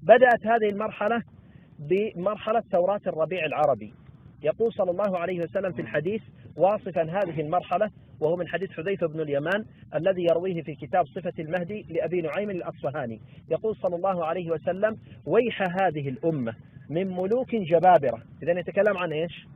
بدأت هذه المرحلة بمرحلة ثورات الربيع العربي. يقول صلى الله عليه وسلم في الحديث واصفا هذه المرحلة، وهو من حديث حذيفة بن اليمان الذي يرويه في كتاب صفة المهدي لأبي نعيم الأصفهاني، يقول صلى الله عليه وسلم: ويح هذه الأمة من ملوك جبابرة. إذن يتكلم عن إيش؟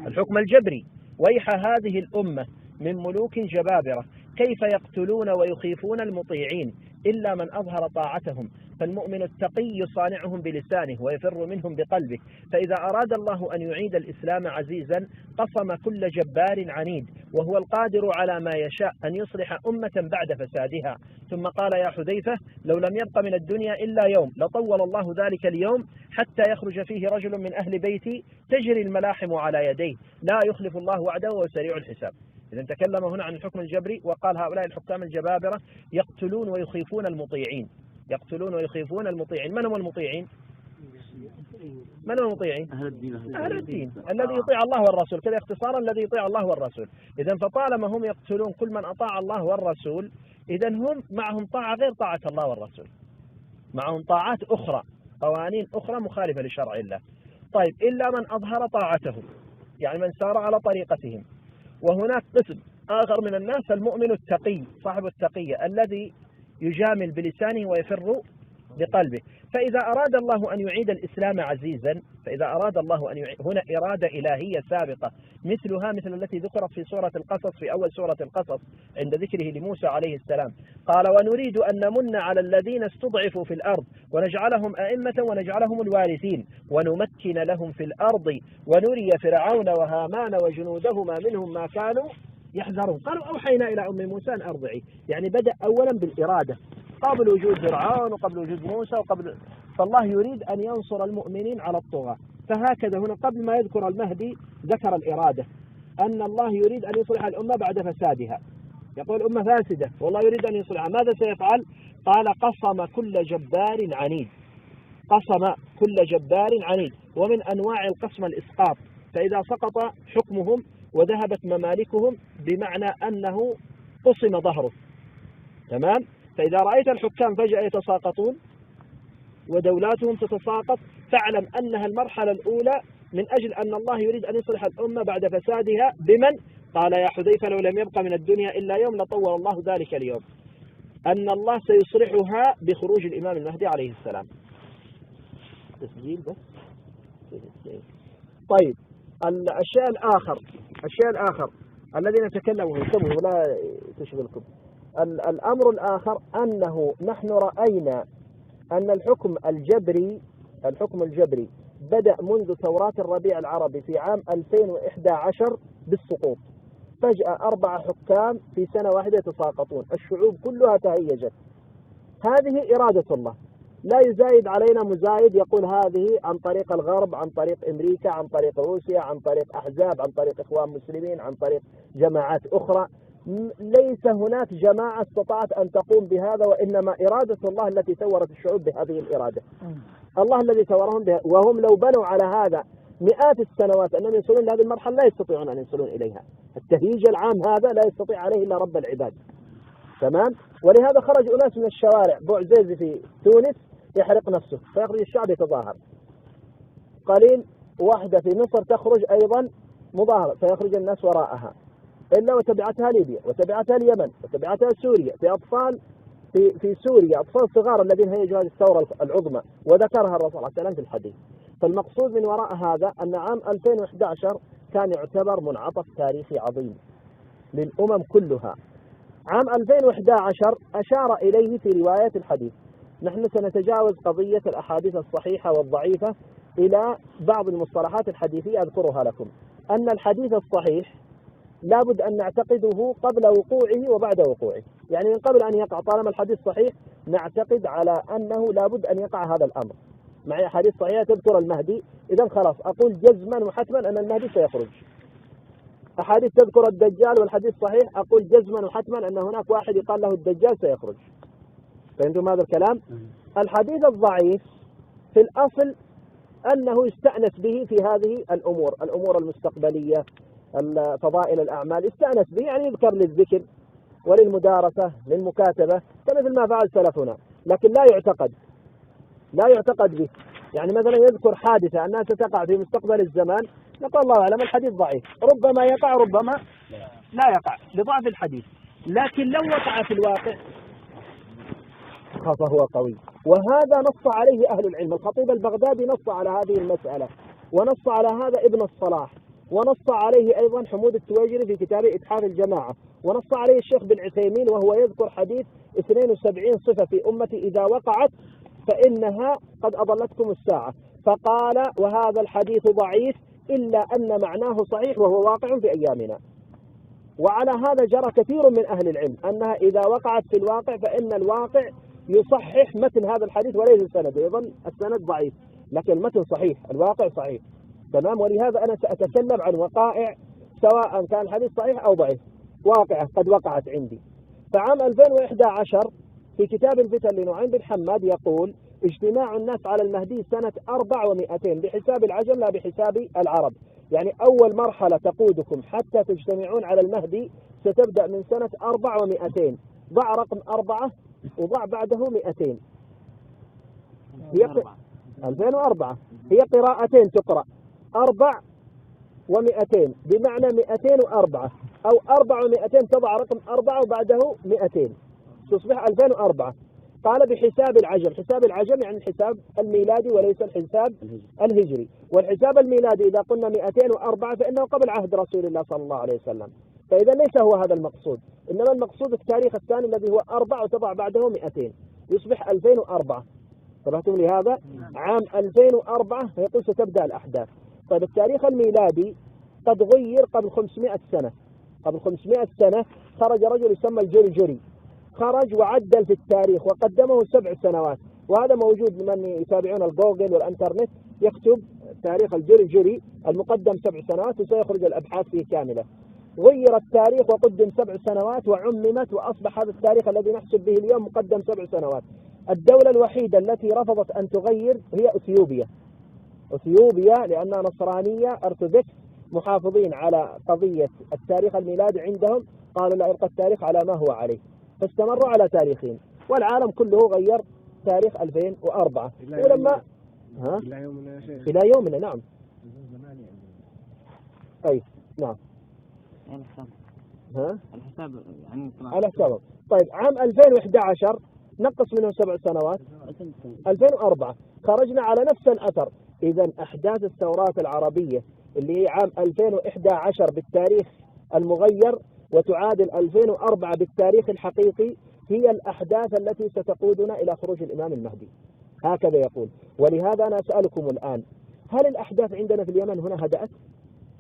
الحكم الجبري. ويح هذه الأمة من ملوك جبابرة كيف يقتلون ويخيفون المطيعين إلا من أظهر طاعتهم، فالمؤمن التقي يصانعهم بلسانه ويفر منهم بقلبه، فإذا أراد الله أن يعيد الإسلام عزيزا قصم كل جبار عنيد، وهو القادر على ما يشاء أن يصلح أمة بعد فسادها. ثم قال: يا حذيفة، لو لم يبق من الدنيا إلا يوم لطول الله ذلك اليوم حتى يخرج فيه رجل من أهل بيتي تجري الملاحم على يديه، لا يخلف الله وعده وسريع الحساب. إذا تكلم هنا عن الحكم الجبري وقال: هؤلاء الحكام الجبابرة يقتلون ويخيفون المطيعين. يقتلون ويخيفون المطيعين. من هم المطيعين؟ من هم المطيعين؟ أهل الدين الذي يطيع الله والرسول، كذا اختصارا: الذي يطيع الله والرسول. إذا فطالما هم يقتلون كل من أطاع الله والرسول، إذا هم معهم طاعة غير طاعة الله والرسول، معهم طاعات أخرى، قوانين أخرى مخالفة لشرع الله. طيب، إلا من أظهر طاعتهم، يعني من سار على طريقتهم. وهناك قسم آخر من الناس المؤمن التقي، صاحب التقية الذي يجامل بلسانه ويفر بقلبه. فإذا أراد الله أن يعيد الإسلام عزيزا، فإذا أراد الله أن يعيد، هنا إرادة إلهية سابقة مثلها مثل التي ذكرت في سورة القصص، في أول سورة القصص عند ذكره لموسى عليه السلام، قال: ونريد أن نمن على الذين استضعفوا في الأرض ونجعلهم أئمة ونجعلهم الوارثين ونمكن لهم في الأرض ونري فرعون وهامان وجنودهما منهم ما كانوا يحذرون. قالوا: أوحينا إلى أم موسى أن أرضعي. يعني بدأ أولا بالإرادة قبل وجود فرعون وقبل وجود موسى فالله يريد أن ينصر المؤمنين على الطغاة. فهكذا هنا قبل ما يذكر المهدي ذكر الإرادة، أن الله يريد أن يصلح الأمة بعد فسادها. يقول الأمة فاسدة والله يريد أن يصلحها، ماذا سيفعل؟ قال: قصم كل جبار عنيد. قصم كل جبار عنيد. ومن أنواع القسم الإسقاط، فإذا سقط حكمهم وذهبت ممالكهم بمعنى أنه قصم ظهره. تمام؟ فإذا رأيت الحكام فجأة يتساقطون ودولاتهم تتساقط فاعلم أنها المرحلة الأولى من أجل أن الله يريد أن يصلح الأمة بعد فسادها. بمن؟ قال: يا حذيفة، لو لم يبق من الدنيا إلا يوم لطول الله ذلك اليوم. أن الله سيصلحها بخروج الإمام المهدي عليه السلام. تسجيل بس. طيب، الشيء الآخر الذي نتكلم انتبهوا لا تشغلكم. الأمر الآخر أنه نحن رأينا أن الحكم الجبري بدأ منذ ثورات الربيع العربي في عام 2011 بالسقوط. فجأة 4 حكام في سنة واحدة يتساقطون، الشعوب كلها تهيجت. هذه إرادة الله، لا يزايد علينا مزايد يقول هذه عن طريق الغرب، عن طريق أمريكا، عن طريق روسيا، عن طريق أحزاب، عن طريق إخوان مسلمين، عن طريق جماعات أخرى. ليس هناك جماعة استطاعت أن تقوم بهذا، وإنما إرادة الله التي ثورت الشعوب بهذه الإرادة. الله الذي ثورهم بها، وهم لو بنوا على هذا مئات السنوات أنهم يصلون لهذه المرحلة لا يستطيعون أن يصلون إليها. التهيج العام هذا لا يستطيع عليه إلا رب العباد. تمام؟ ولهذا خرج أناس من الشوارع، بوعزيزي في تونس يحرق نفسه فيخرج الشعب يتظاهر. قليل واحدة في مصر تخرج أيضا مظاهرة فيخرج الناس وراءها، إلا وتبعتها ليبيا وتبعتها اليمن وتبعتها سوريا. في أطفال في سوريا، أطفال صغار الذين هيجوا هذه الثورة العظمى، وذكرها الرسول صلى الله عليه وسلم في الحديث. فالمقصود من وراء هذا أن عام 2011 كان يعتبر منعطف تاريخي عظيم للأمم كلها. عام 2011 أشار إليه في رواية الحديث. نحن سنتجاوز قضية الأحاديث الصحيحة والضعيفة إلى بعض المصطلحات الحديثية أذكرها لكم. أن الحديث الصحيح لابد أن نعتقده قبل وقوعه وبعد وقوعه، يعني من قبل أن يقع. طالما الحديث صحيح نعتقد على أنه لابد أن يقع هذا الأمر. معي أحاديث صحيحة تذكر المهدي، إذا خلاص أقول جزما وحتما أن المهدي سيخرج. أحاديث تذكر الدجال والحديث صحيح، أقول جزما وحتما أن هناك واحد يقال له الدجال سيخرج. فهمتم هذا الكلام؟ الحديث الضعيف في الأصل أنه يستأنس به في هذه الأمور المستقبلية، فضائل الأعمال يستأنس به، يعني يذكر للذكر وللمدارسة للمكاتبة كمثل ما فعل سلفنا، لكن لا لا يعتقد به. يعني مثلا يذكر حادثة أنها ستقع في مستقبل الزمان، نقول الله أعلم الحديث ضعيف، ربما يقع ربما لا يقع لضعف الحديث. لكن لو وقع في الواقع فهو قوي، وهذا نص عليه أهل العلم. الخطيب البغدادي نص على هذه المسألة، ونص على هذا ابن الصلاح، ونص عليه أيضا حمود التواجري في كتابه إتحاف الجماعة، ونص عليه الشيخ بن عثيمين وهو يذكر حديث 72 صفة في أمتي إذا وقعت فإنها قد أضلتكم الساعة، فقال وهذا الحديث ضعيف إلا أن معناه صحيح وهو واقع في أيامنا. وعلى هذا جرى كثير من أهل العلم أنها إذا وقعت في الواقع فإن الواقع يصحح متن هذا الحديث وليس السند، يظن السند ضعيف لكن المتن صحيح، الواقع صحيح. تمام. ولهذا أنا سأتكلم عن وقائع سواء كان الحديث صحيح أو ضعيف، واقعة قد وقعت عندي. فعام 2011 في كتاب الفتن لنعيم بن حماد يقول اجتماع الناس على المهدي سنة 400 بحساب العجم لا بحساب العرب. يعني أول مرحلة تقودكم حتى تجتمعون على المهدي ستبدأ من سنة 400. ضع رقم 4 وضع بعده 200. هي 2004 هي قراءتين تقرأ 4 و200 بمعنى 204 أو 400 تضع رقم 4 وبعده 200 تصبح 2004. قال بحساب العجم، حساب العجم يعني الحساب الميلادي وليس الحساب الهجري، والحساب الميلادي إذا قلنا 204 فإنه قبل عهد رسول الله صلى الله عليه وسلم، فإذا ليس هو هذا المقصود، إنما المقصود التاريخ الثاني الذي هو 4 وتضع بعده 200 يصبح 2004. انتبهتم لهذا؟ عام 2004 يقول ستبدأ الأحداث. طيب التاريخ الميلادي قد غير قبل 500 سنة. قبل 500 سنة خرج رجل يسمى الجرجري، خرج وعدل في التاريخ وقدمه 7 سنوات، وهذا موجود لمن يتابعون الجوجل والانترنت، يكتب تاريخ الجرجري المقدم 7 سنوات وسيخرج الأبحاث فيه كاملة. غير التاريخ وقدم 7 سنوات وعممت وأصبح هذا التاريخ الذي نحسب به اليوم مقدم 7 سنوات. الدولة الوحيدة التي رفضت أن تغير هي أثيوبيا. أثيوبيا لأنها نصرانية أرثوذكس محافظين على قضية التاريخ الميلادي عندهم، قالوا لا يبقى التاريخ على ما هو عليه، فاستمروا على تاريخين، والعالم كله غير تاريخ 2004 ولما إلى يومنا نعم. أي نعم الحساب يعني على حسابه. طيب عام 2011 نقص منه 7 سنوات 2004 خرجنا على نفس الأثر. إذا أحداث الثورات العربية اللي هي عام 2011 بالتاريخ المغير وتعادل 2004 بالتاريخ الحقيقي هي الأحداث التي ستقودنا إلى خروج الإمام المهدي، هكذا يقول. ولهذا أنا أسألكم الآن، هل الأحداث عندنا في اليمن هنا هدأت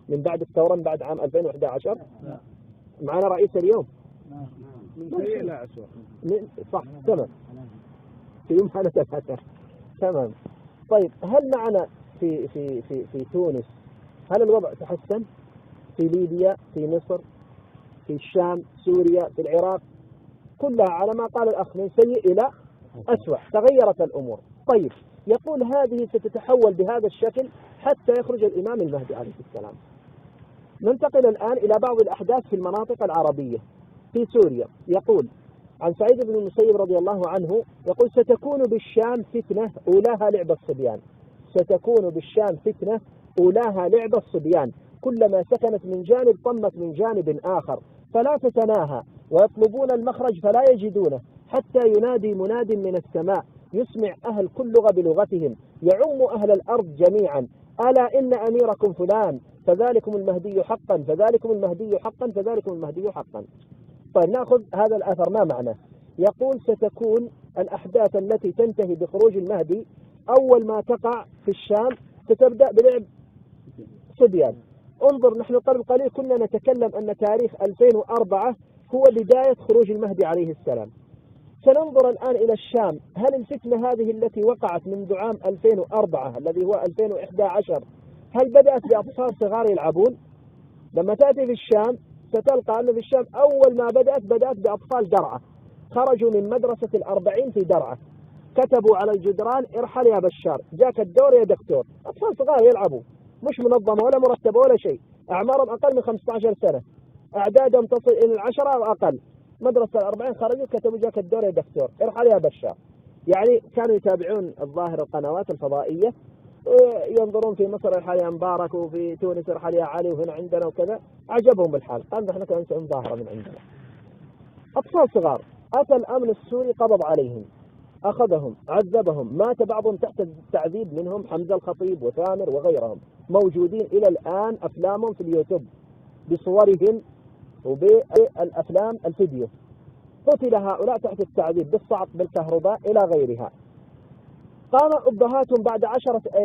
من بعد الثورة من بعد عام 2011؟ معنا رئيس اليوم من سيء لا أسوأ. صح تمام، في يوم هذا تمام. طيب هل معنا في تونس هل الوضع تحسن؟ في ليبيا، في مصر، في الشام، سوريا، في العراق، كلها على ما قال الأخ من سيء إلى أسوأ، تغيرت الأمور. طيب يقول هذه ستتحول بهذا الشكل حتى يخرج الإمام المهدي عليه السلام. ننتقل الآن إلى بعض الأحداث في المناطق العربية. في سوريا يقول عن سعيد بن المسيب رضي الله عنه يقول ستكون بالشام فتنة أولاها لعب الصبيان، ستكون بالشام فتنة أولاها لعب الصبيان، كلما سكنت من جانب طمت من جانب آخر فلا تتناهى، ويطلبون المخرج فلا يجدونه، حتى ينادي مناد من السماء يسمع أهل كل لغة بلغتهم، يعم أهل الأرض جميعا، ألا إن أميركم فلان فذلكم المهدي حقا فذلكم المهدي حقا فذلكم المهدي حقا. طيب نأخذ هذا الأثر ما معناه. يقول ستكون الأحداث التي تنتهي بخروج المهدي أول ما تقع في الشام ستبدأ بلعب صبيان. انظر نحن قبل قليل كنا نتكلم أن تاريخ 2004 هو بداية خروج المهدي عليه السلام. سننظر الآن إلى الشام، هل الفتنة هذه التي وقعت منذ عام 2004 الذي هو 2011 هل بدأت بأطفال صغار يلعبون؟ لما تأتي في الشام ستلقى أن في الشام أول ما بدأت بأطفال درعا، خرجوا من مدرسة ال40 في درعا، كتبوا على الجدران ارحل يا بشار جاك الدور يا دكتور، أطفال صغار يلعبوا مش منظمة ولا مرتبة ولا شيء، أعمارهم أقل من 15 سنة، أعدادهم تصل إلى 10 أو أقل، مدرسة ال40 خرجوا كتبوا جاك الدور يا دكتور ارحل يا بشار. يعني كانوا يتابعون الظاهر القنوات الفضائية، ينظرون في مصر يرحل يا مبارك، وفي تونس يرحل يا علي، وهنا عندنا وكذا. عجبهم الحال، قال نحن كمان نسوي مظاهرة من عندنا. أطفال صغار، أتى الأمن السوري قبض عليهم، أخذهم عذبهم، مات بعضهم تحت التعذيب، منهم حمزة الخطيب وثامر وغيرهم، موجودين إلى الآن أفلامهم في اليوتيوب بصورهم وبالأفلام الفيديو. قتل هؤلاء تحت التعذيب بالصعق بالكهرباء إلى غيرها. قام أبهاتهم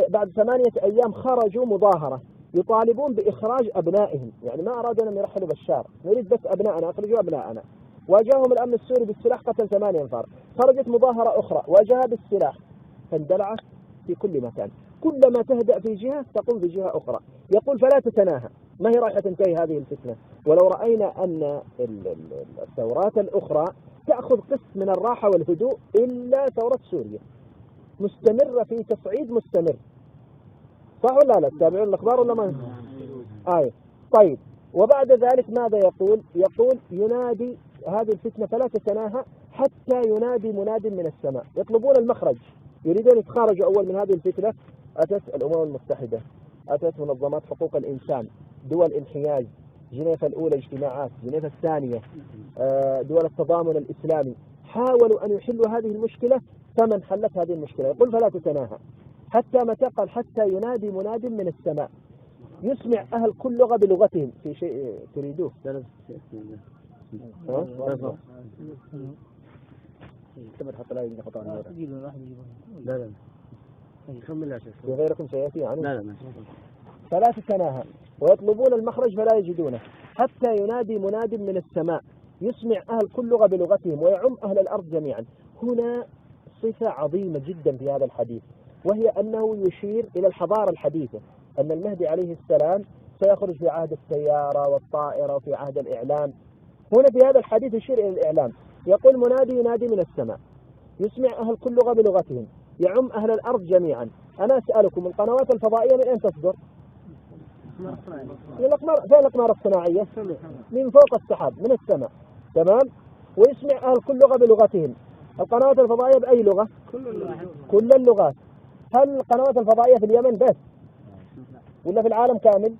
بعد 8 أيام خرجوا مظاهرة يطالبون بإخراج أبنائهم، يعني ما أرادوا أن يرحلوا بشار، نريد بس أبنائنا، أخرجوا أبنائنا. واجههم الأمن السوري بالسلاح، قتل 8 أنفار. خرجت مظاهرة أخرى واجهها بالسلاح، فاندلعت في كل مكان، كلما تهدأ في جهة تقوم في جهة أخرى. يقول فلا تتناهى، ما هي رايحة تنتهي هذه الفتنة؟ ولو رأينا أن الثورات الأخرى تأخذ قسط من الراحة والهدوء، إلا ثورة سوريا مستمرة في تصعيد مستمر. صح ولا لا؟ تتابعون الأخبار ولا ما؟ طيب، وبعد ذلك ماذا يقول؟ يقول ينادي هذه الفتنة فلا تتناهى حتى ينادي مناد من السماء. يطلبون المخرج، يريدون يتخرجوا أول من هذه الفتنة. أتت الأمم المتحدة، أتت منظمات حقوق الإنسان، دول انحياز، جنيف الأولى اجتماعات، جنيف الثانية، دول التضامن الإسلامي، حاولوا أن يحلوا هذه المشكلة. فمن حلت هذه المشكلة؟ يقول فلا تتناهى حتى متى؟ قال حتى ينادي مناد من السماء يسمع أهل كل لغة بلغتهم. في شيء تريدوه؟ لا في غيركم سيأتي يعني. لا فلا تتناهى ويطلبون المخرج فلا يجدونه حتى ينادي مناد من السماء يسمع أهل كل لغة بلغتهم ويعم أهل الأرض جميعا. هنا صفة عظيمة جدا في هذا الحديث، وهي أنه يشير إلى الحضارة الحديثة، أن المهدي عليه السلام سيخرج في عهد السيارة والطائرة وفي عهد الإعلام. هنا في هذا الحديث يشير إلى الإعلام. يقول منادي ينادي من السماء يسمع أهل كل لغة بلغتهم يعم أهل الأرض جميعا. أنا أسألكم، القنوات الفضائية من أين تصدر؟ فين الأقمار الصناعية؟ من فوق السحاب، من السماء. تمام. ويسمع أهل كل لغة بلغتهم. القنوات الفضائية بأي لغة؟ كل اللغات. هل القنوات الفضائية في اليمن بس ولا في العالم كامل؟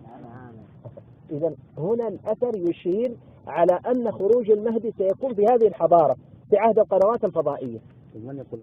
إذن هنا الأثر يشير على أن خروج المهدي سيكون في هذه الحضارة في عهد القنوات الفضائية.